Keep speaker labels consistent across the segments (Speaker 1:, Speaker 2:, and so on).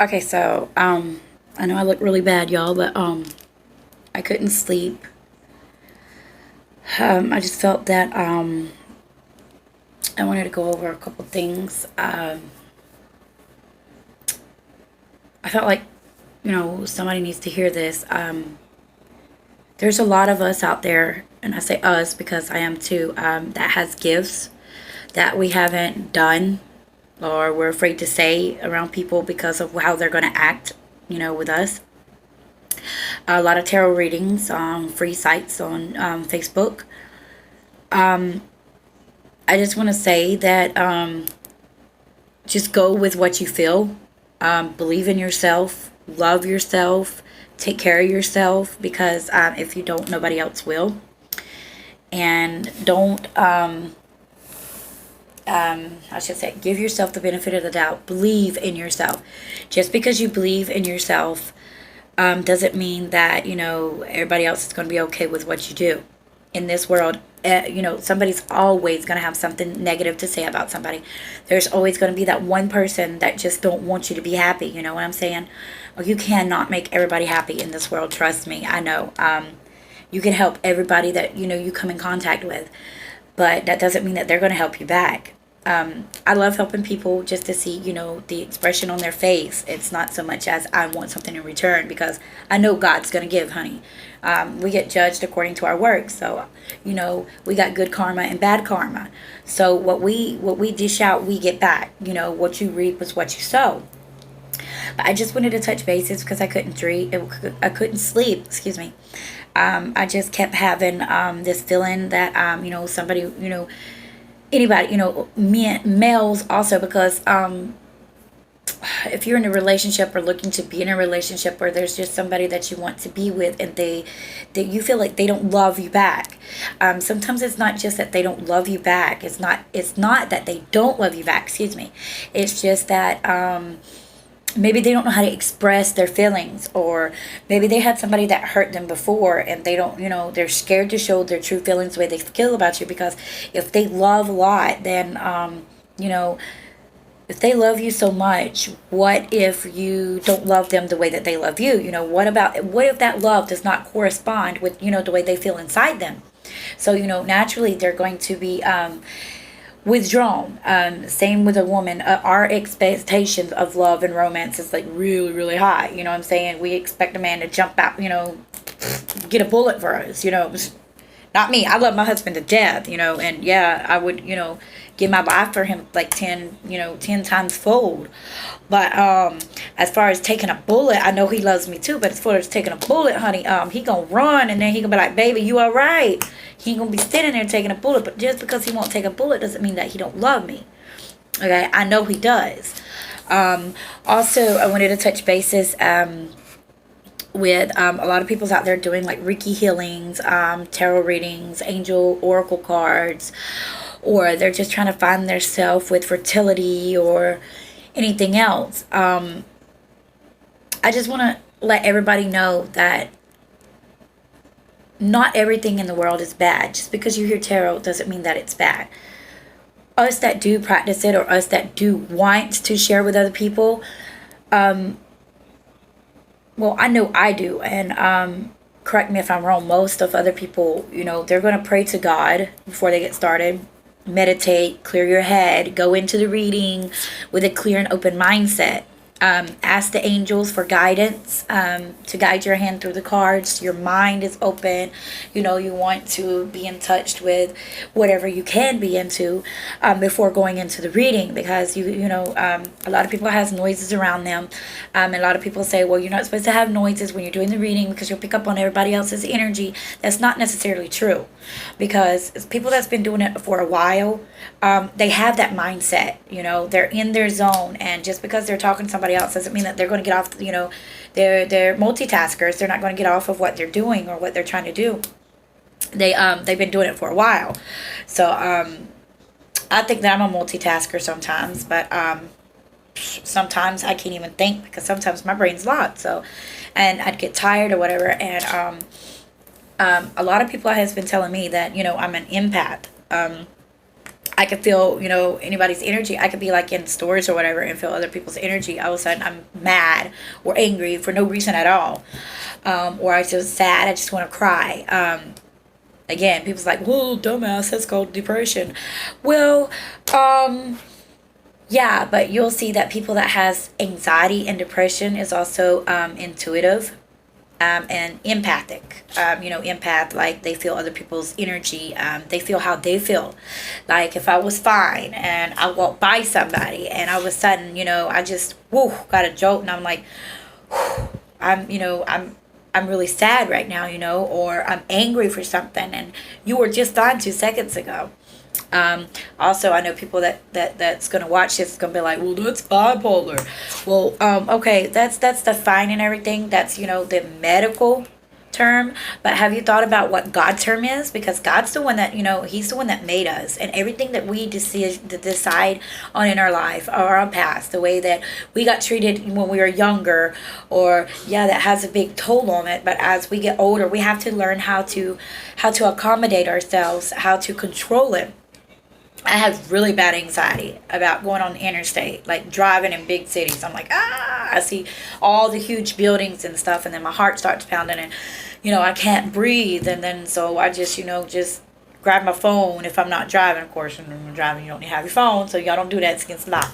Speaker 1: Okay, so I know I look really bad, y'all, but I couldn't sleep. I just felt that I wanted to go over a couple things. I felt like somebody needs to hear this. There's a lot of us out there, and I say us because I am too. That has gifts that we haven't done or we're afraid to say around people because of how they're going to act, with us. A lot of tarot readings on free sites on Facebook. I just want to say that just go with what you feel. Believe in yourself. Love yourself. Take care of yourself because if you don't, nobody else will. And don't, I should say, give yourself the benefit of the doubt. Believe in yourself. Just because you believe in yourself doesn't mean that, everybody else is going to be okay with what you do. In this world, somebody's always going to have something negative to say about somebody. There's always going to be that one person that just don't want you to be happy. You know what I'm saying? Or you cannot make everybody happy in this world. Trust me. I know. You can help everybody that, you come in contact with. But that doesn't mean that they're going to help you back. I love helping people just to see, the expression on their face. It's not so much as I want something in return because I know God's going to give, honey. We get judged according to our works. So, we got good karma and bad karma. So what we dish out, we get back. What you reap is what you sow. But I just wanted to touch bases because I couldn't I couldn't sleep. Excuse me. I just kept having this feeling that somebody anybody males also because if you're in a relationship or looking to be in a relationship or there's just somebody that you want to be with and that you feel like they don't love you back. Sometimes it's not just that they don't love you back. It's not that they don't love you back. Excuse me. It's just that maybe they don't know how to express their feelings, or maybe they had somebody that hurt them before and they don't, they're scared to show their true feelings the way they feel about you, because if they love a lot, then if they love you so much, what if you don't love them the way that they love you? What if that love does not correspond with the way they feel inside them? So naturally they're going to be withdrawn. Same with a woman. Our expectations of love and romance is like really, really high. You know what I'm saying? We expect a man to jump out, get a bullet for us. Not me. I love my husband to death. And yeah, I would, give my life for him like 10 times fold. But as far as taking a bullet, I know he loves me too. But as far as taking a bullet, honey, he gonna run and then he gonna be like, baby, you all right? He ain't gonna be standing there taking a bullet. But just because he won't take a bullet doesn't mean that he don't love me. Okay, I know he does. Also, I wanted to touch bases with a lot of people's out there doing like Reiki healings, tarot readings, angel oracle cards, or they're just trying to find their self with fertility or anything else. I just want to let everybody know that not everything in the world is bad. Just because you hear tarot doesn't mean that it's bad. Us that do practice it, or us that do want to share with other people, well, I know I do, and correct me if I'm wrong, most of other people, they're going to pray to God before they get started, meditate, clear your head, go into the reading with a clear and open mindset. Ask the angels for guidance to guide your hand through the cards. Your mind is open. You want to be in touch with whatever you can be into before going into the reading, because a lot of people has noises around them. A lot of people say, well, you're not supposed to have noises when you're doing the reading because you'll pick up on everybody else's energy. That's not necessarily true, because people that's been doing it for a while, they have that mindset. They're in their zone, and just because they're talking to somebody else doesn't mean that they're going to get off. They're multitaskers. They're not going to get off of what they're doing or what they're trying to do. They've been doing it for a while. So I think that I'm a multitasker sometimes, but sometimes I can't even think because sometimes my brain's locked. So, and I'd get tired or whatever. And a lot of people has been telling me that I'm an empath. I could feel, anybody's energy. I could be like in stores or whatever and feel other people's energy. All of a sudden, I'm mad or angry for no reason at all. Or I just sad. I just want to cry. Again, people's like, "Whoa, dumbass, that's called depression." Well, yeah, but you'll see that people that has anxiety and depression is also intuitive and empathic. Empath, like they feel other people's energy. They feel how they feel. Like if I was fine and I walked by somebody and all of a sudden, I just got a jolt and I'm like, I'm really sad right now, or I'm angry for something and you were just fine 2 seconds ago. Also, I know people that's gonna watch this is gonna be like, well, that's bipolar. Well, okay, that's the fine and everything. That's the medical term. But have you thought about what God's term is? Because God's the one that He's the one that made us, and everything that we decide on in our life or our past, the way that we got treated when we were younger, or that has a big toll on it. But as we get older, we have to learn how to accommodate ourselves, how to control it. I have really bad anxiety about going on the interstate, like driving in big cities. I'm like, I see all the huge buildings and stuff, and then my heart starts pounding, and I can't breathe, and then so I just grab my phone if I'm not driving. Of course, when you're driving, you don't need to have your phone, so y'all don't do that. It's against the law.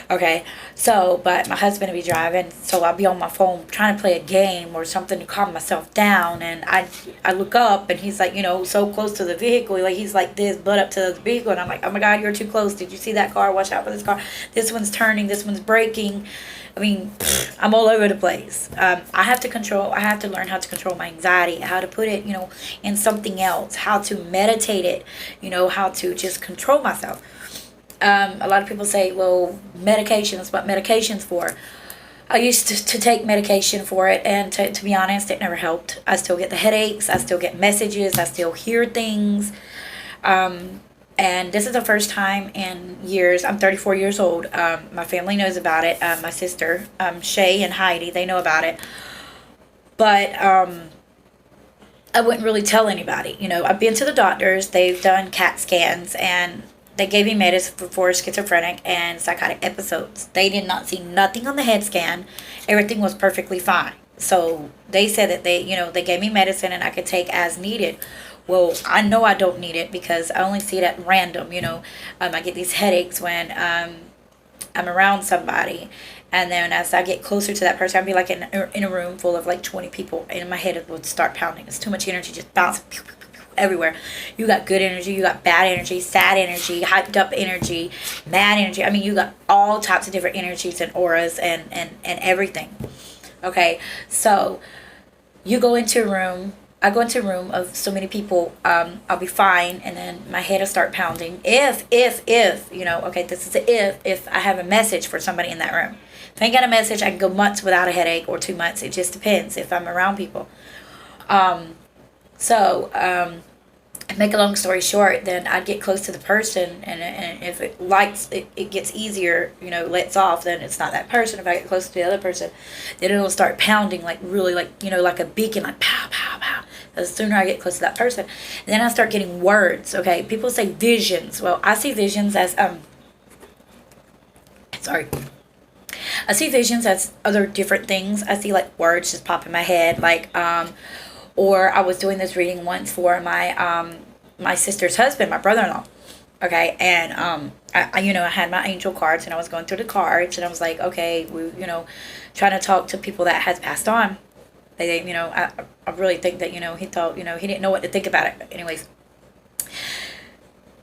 Speaker 1: Okay, so, but my husband will be driving, so I'll be on my phone trying to play a game or something to calm myself down, and I look up, and he's like, so close to the vehicle, like he's like this, butt up to the vehicle, and I'm like, oh my God, you're too close. Did you see that car? Watch out for this car. This one's turning, this one's braking. I mean, I'm all over the place. I have to learn how to control my anxiety, how to put it, in something else, how to meditate it, how to just control myself. A lot of people say, well, medications, what medication's for? I used to take medication for it, and to be honest, it never helped. I still get the headaches, I still get messages, I still hear things. And this is the first time in years. I'm 34 years old. My family knows about it. My sister, Shay and Heidi, they know about it. But I wouldn't really tell anybody. I've been to the doctors. They've done CAT scans, and they gave me medicine for schizophrenic and psychotic episodes. They did not see nothing on the head scan. Everything was perfectly fine. So they said that they gave me medicine and I could take as needed. Well, I know I don't need it because I only see it at random. I get these headaches when I'm around somebody. And then as I get closer to that person, I'd be like in a room full of like 20 people, and my head would start pounding. It's too much energy just bouncing everywhere. You got good energy, you got bad energy, sad energy, hyped up energy, mad energy. I mean, you got all types of different energies and auras and everything. Okay, so you go into a room. I go into a room of so many people. I'll be fine, and then my head will start pounding. If okay, this is a if I have a message for somebody in that room. If I ain't got a message, I can go months without a headache, or 2 months. It just depends if I'm around people. Make a long story short, then I'd get close to the person, and if it gets easier, lets off, then it's not that person. If I get close to the other person, then it'll start pounding like really like a beacon, like pow, pow, pow. The sooner I get close to that person, and then I start getting words. Okay, people say visions. Well, I see visions as sorry. I see visions as other different things. I see like words just pop in my head, like or I was doing this reading once for my sister's husband, my brother-in-law. Okay, and I had my angel cards, and I was going through the cards, and I was like, okay, we trying to talk to people that has passed on. They I really think that he thought he didn't know what to think about it. Anyways,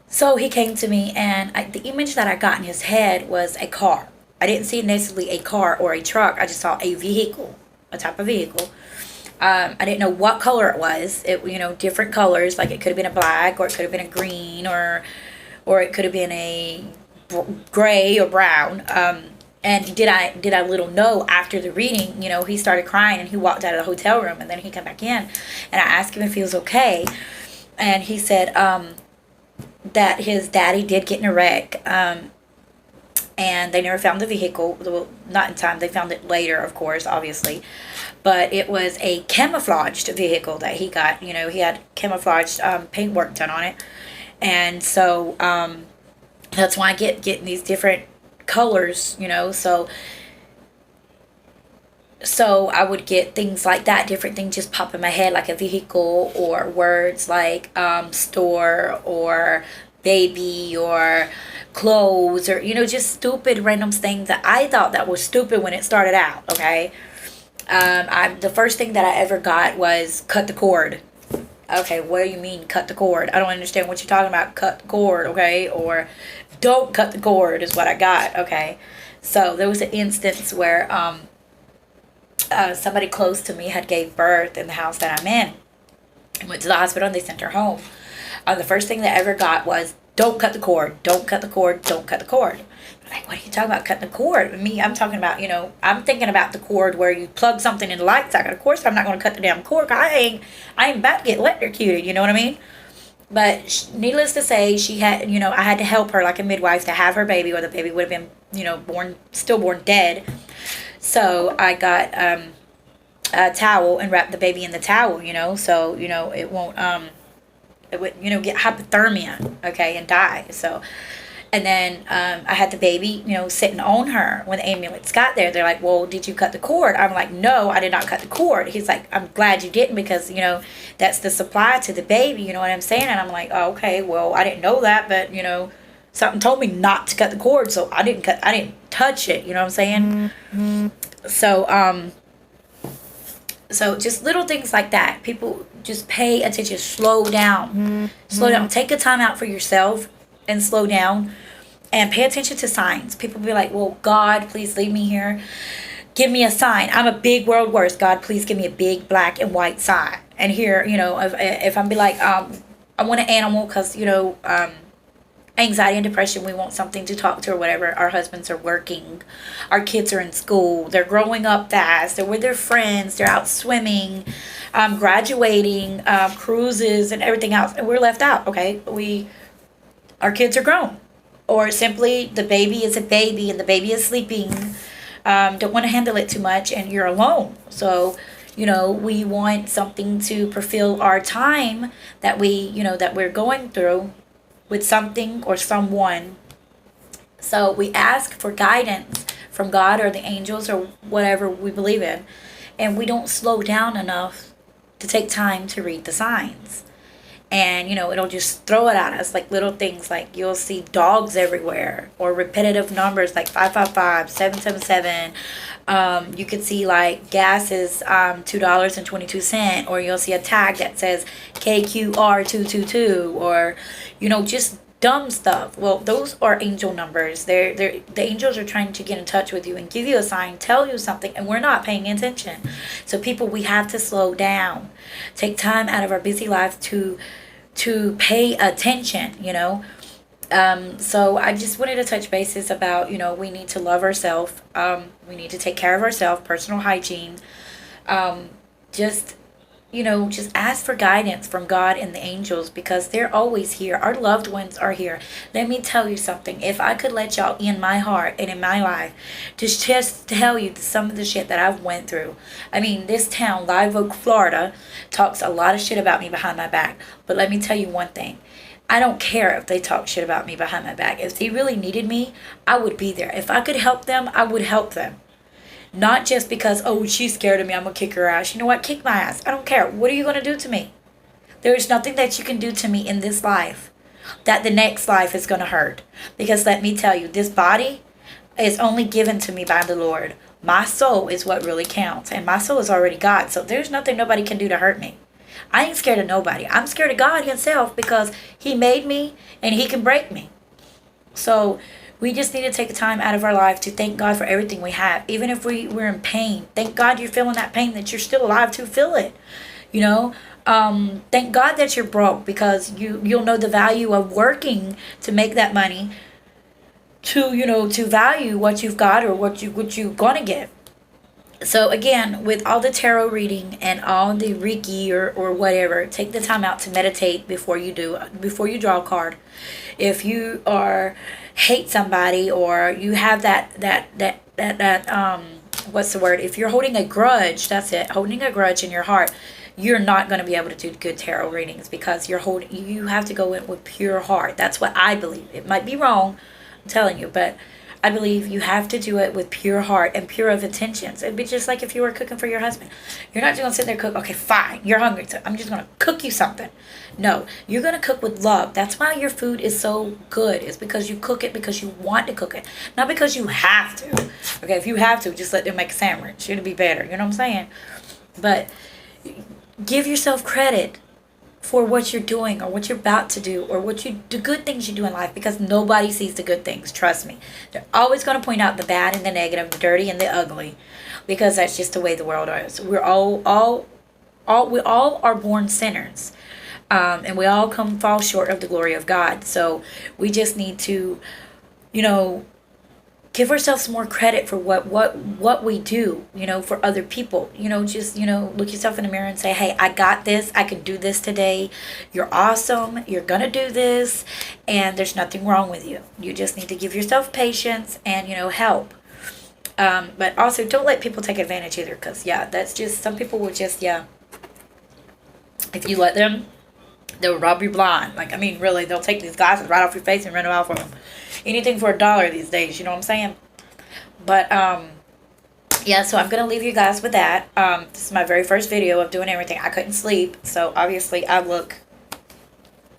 Speaker 1: so he came to me, and the image that I got in his head was a car. I didn't see necessarily a car or a truck. I just saw a vehicle, a type of vehicle. I didn't know what color it was. It different colors. Like it could have been a black, or it could have been a green, or it could have been a gray or brown. And did I little know after the reading, he started crying and he walked out of the hotel room, and then he came back in, and I asked him if he was okay, and he said that his daddy did get in a wreck. And they never found the vehicle. Well, not in time. They found it later, of course, obviously. But it was a camouflaged vehicle that he got. He had camouflaged paintwork done on it. And so That's why I getting these different colors, so I would get things like that, different things just pop in my head, like a vehicle, or words like store, or baby, or clothes, or just stupid random things that I thought that was stupid when it started out. Okay. The first thing that I ever got was cut the cord. Okay, what do you mean cut the cord? I don't understand what you're talking about. Cut the cord, okay? Or don't cut the cord is what I got. Okay. So there was an instance where somebody close to me had gave birth in the house that I'm in. I went to the hospital and they sent her home. The first thing that I ever got was, don't cut the cord, don't cut the cord, don't cut the cord. I'm like, what are you talking about, cutting the cord? I'm talking about, I'm thinking about the cord where you plug something in the light socket. Of course I'm not going to cut the damn cord. I ain't about to get electrocuted, you know what I mean? But needless to say, she had, I had to help her like a midwife to have her baby, or the baby would have been, stillborn dead. So I got a towel and wrapped the baby in the towel, so, it won't, it would, get hypothermia, okay, and die. So, and then I had the baby, sitting on her when the ambulance got there. They're like, well, did you cut the cord? I'm like, no, I did not cut the cord. He's like, I'm glad you didn't, because, that's the supply to the baby, you know what I'm saying? And I'm like, oh, okay, well, I didn't know that, but, something told me not to cut the cord, so I didn't touch it, you know what I'm saying? Mm-hmm. So just little things like that. People just pay attention, slow down. Mm-hmm. Slow down. Take a time out for yourself and slow down and pay attention to signs. People be like, well, God, please leave me here. Give me a sign. I'm a big world worse. God, please give me a big black and white sign. And here, if I'm be like, I want an animal because, anxiety and depression, we want something to talk to or whatever. Our husbands are working, our kids are in school, they're growing up fast, they're with their friends, they're out swimming, graduating, cruises and everything else, and we're left out. Okay, our kids are grown, or simply the baby is a baby and the baby is sleeping, don't want to handle it too much, and you're alone. So we want something to fulfill our time that that we're going through with something or someone. So we ask for guidance from God or the angels or whatever we believe in, and we don't slow down enough to take time to read the signs. And it'll just throw it at us, like little things, like you'll see dogs everywhere, or repetitive numbers like 555, 777. You could see like gas is $2.22, or you'll see a tag that says KQR 222, or just dumb stuff. Well, those are angel numbers. The angels are trying to get in touch with you and give you a sign, tell you something, and we're not paying attention. So people, we have to slow down, take time out of our busy life to pay attention. So I just wanted to touch bases about, we need to love ourselves. We need to take care of ourselves, personal hygiene. Just ask for guidance from God and the angels, because they're always here. Our loved ones are here. Let me tell you something. If I could let y'all in my heart and in my life, just tell you some of the shit that I've went through. This town, Live Oak, Florida, talks a lot of shit about me behind my back. But let me tell you one thing. I don't care if they talk shit about me behind my back. If they really needed me, I would be there. If I could help them, I would help them. Not just because, oh, she's scared of me, I'm going to kick her ass. You know what? Kick my ass. I don't care. What are you going to do to me? There is nothing that you can do to me in this life that the next life is going to hurt. Because let me tell you, this body is only given to me by the Lord. My soul is what really counts. And my soul is already God. So there's nothing nobody can do to hurt me. I ain't scared of nobody. I'm scared of God himself, because he made me and he can break me. So we just need to take time out of our life to thank God for everything we have. Even if we're in pain, thank God you're feeling that pain, that you're still alive to feel it. Thank God that you're broke, because you'll know the value of working to make that money, to value what you've got or what you're gonna get. So again, with all the tarot reading and all the Reiki or whatever, take the time out to meditate before you draw a card. If you hate somebody, or you have that what's the word? If you're holding a grudge, that's it, holding a grudge in your heart, you're not going to be able to do good tarot readings, because you have to go in with pure heart. That's what I believe. It might be wrong, I'm telling you, but I believe you have to do it with pure heart and pure of intentions. It'd be just like if you were cooking for your husband. You're not just going to sit there and cook, okay, fine, you're hungry, so I'm just going to cook you something. No, you're going to cook with love. That's why your food is so good. It's because you cook it because you want to cook it, not because you have to. Okay, if you have to, just let them make a sandwich. It'll be better. You know what I'm saying? But give yourself credit for what you're doing or what you're about to do or the good things you do in life, because nobody sees the good things. Trust me. They're always going to point out the bad and the negative, the dirty and the ugly, because that's just the way the world is. We all are born sinners. And we all fall short of the glory of God. So we just need to, you know, give ourselves more credit for what we do, for other people. Just, look yourself in the mirror and say, hey, I got this. I can do this today. You're awesome. You're going to do this. And there's nothing wrong with you. You just need to give yourself patience and, help. But also don't let people take advantage either, because, that's just, some people will just, if you let them, they'll rob you blind. Really, they'll take these glasses right off your face and run them out for them. Anything for $1 these days, you know what I'm saying? But, so I'm going to leave you guys with that. This is my very first video of doing everything. I couldn't sleep, so obviously I look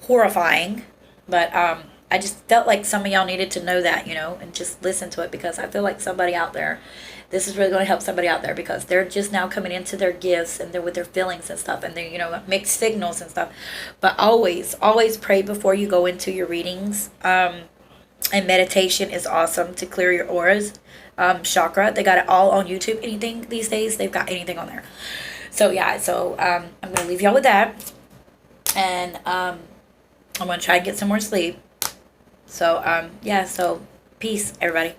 Speaker 1: horrifying. But, I just felt like some of y'all needed to know that, and just listen to it, because I feel like somebody out there, this is really going to help somebody out there, because they're just now coming into their gifts and they're with their feelings and stuff, and they're, mixed signals and stuff. But always pray before you go into your readings. And meditation is awesome to clear your auras. Chakra, they got it all on YouTube. Anything these days, they've got anything on there. So I'm going to leave y'all with that. And I'm going to try and get some more sleep. So, so peace, everybody.